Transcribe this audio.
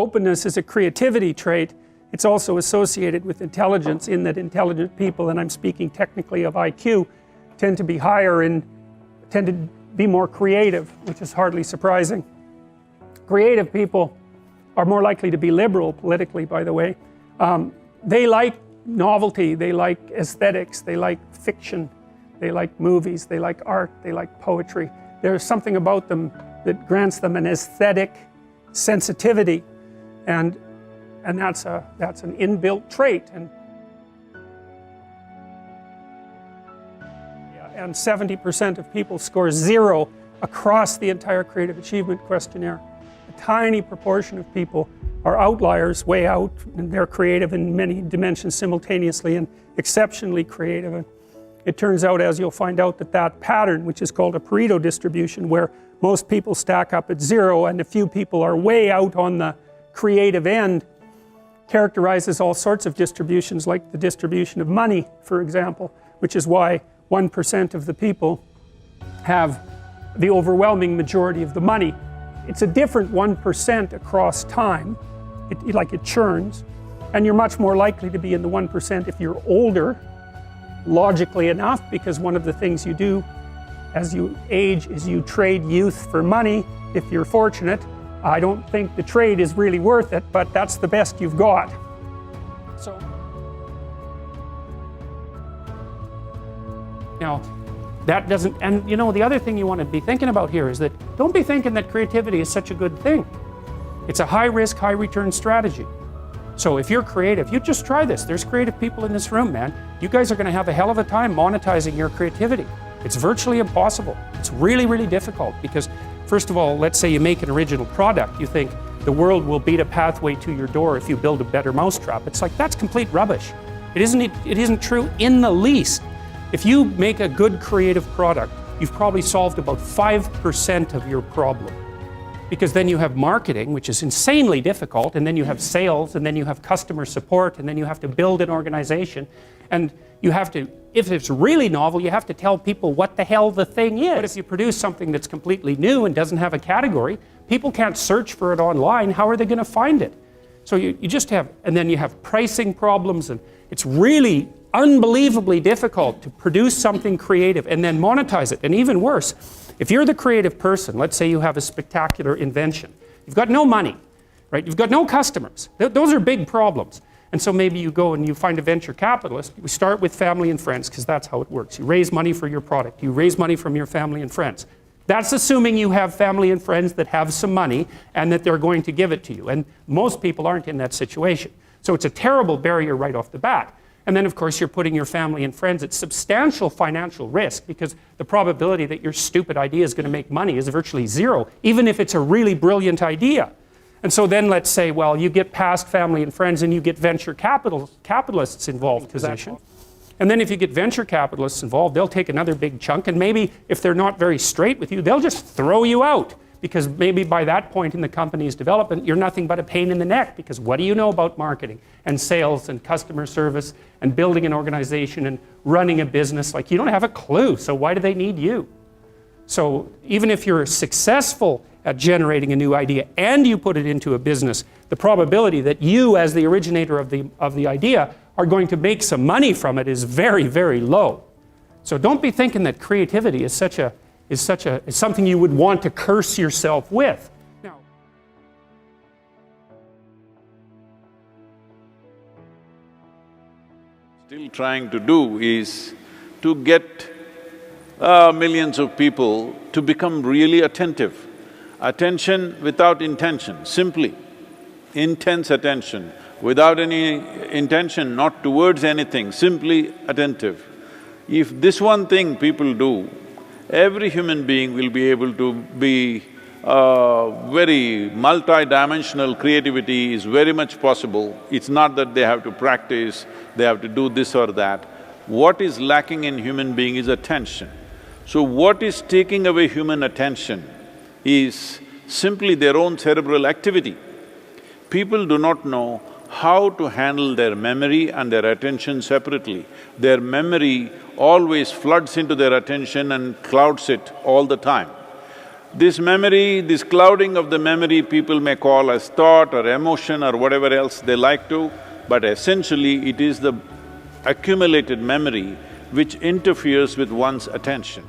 openness is a creativity trait. It's also associated with intelligence, in that intelligent people, and I'm speaking technically of IQ, tend to be higher and tend to be more creative, which is hardly surprising. Creative people are more likely to be liberal politically, by the way. They like novelty, they like aesthetics, they like fiction, they like movies, they like art, they like poetry. There's something about them that grants them an aesthetic sensitivity, and that's an inbuilt trait. And 70% of people score 0 across the entire creative achievement questionnaire. A tiny proportion of people are outliers, way out, and they're creative in many dimensions simultaneously and exceptionally creative. And it turns out, as you'll find out, that pattern, which is called a Pareto distribution, where most people stack up at 0 and a few people are way out on the creative end, characterizes all sorts of distributions, like the distribution of money, for example, which is why 1% of the people have the overwhelming majority of the money. It's a different 1% across time. It churns, and you're much more likely to be in the 1% if you're older, logically enough, because one of the things you do as you age is you trade youth for money, if you're fortunate. I don't think the trade is really worth it, but that's the best you've got. So now, that doesn't, and you know, the other thing you want to be thinking about here is that don't be thinking that creativity is such a good thing. It's a high risk, high return strategy. So if you're creative, you just try this. There's creative people in this room, man. You guys are going to have a hell of a time monetizing your creativity. It's virtually impossible. It's really, really difficult because, first of all, let's say you make an original product. You think the world will beat a pathway to your door if you build a better mousetrap. It's like, that's complete rubbish. It isn't true in the least. If you make a good creative product, you've probably solved about 5% of your problem. Because then you have marketing, which is insanely difficult, and then you have sales, and then you have customer support, and then you have to build an organization, and you have to, if it's really novel, you have to tell people what the hell the thing is. But if you produce something that's completely new and doesn't have a category, people can't search for it online. How are they going to find it? So you just have, and then you have pricing problems, and it's really unbelievably difficult to produce something creative and then monetize it. And even worse, if you're the creative person, let's say you have a spectacular invention, you've got no money, right? You've got no customers. Those are big problems. And so maybe you go and you find a venture capitalist. We start with family and friends, because that's how it works. You raise money for your product. You raise money from your family and friends. That's assuming you have family and friends that have some money and that they're going to give it to you. And most people aren't in that situation. So it's a terrible barrier right off the bat. And then, of course, you're putting your family and friends at substantial financial risk, because the probability that your stupid idea is going to make money is virtually 0, even if it's a really brilliant idea. And so then let's say, well, you get past family and friends and you get venture capitalists involved position. And then if you get venture capitalists involved, they'll take another big chunk, and maybe if they're not very straight with you, they'll just throw you out. Because maybe by that point in the company's development, you're nothing but a pain in the neck, because what do you know about marketing and sales and customer service and building an organization and running a business? Like, you don't have a clue, so why do they need you? So even if you're successful at generating a new idea and you put it into a business, the probability that you, as the originator of the idea, are going to make some money from it is very, very low. So don't be thinking that creativity is something you would want to curse yourself with. Now, still trying to do is to get millions of people to become really attentive. Attention without intention, simply. Intense attention, without any intention, not towards anything, simply attentive. If this one thing people do, every human being will be able to be very multi-dimensional. Creativity is very much possible. It's not that they have to practice, they have to do this or that. What is lacking in human being is attention. So what is taking away human attention is simply their own cerebral activity. People do not know how to handle their memory and their attention separately. Their memory always floods into their attention and clouds it all the time. This memory, this clouding of the memory, people may call as thought or emotion or whatever else they like to, but essentially it is the accumulated memory which interferes with one's attention.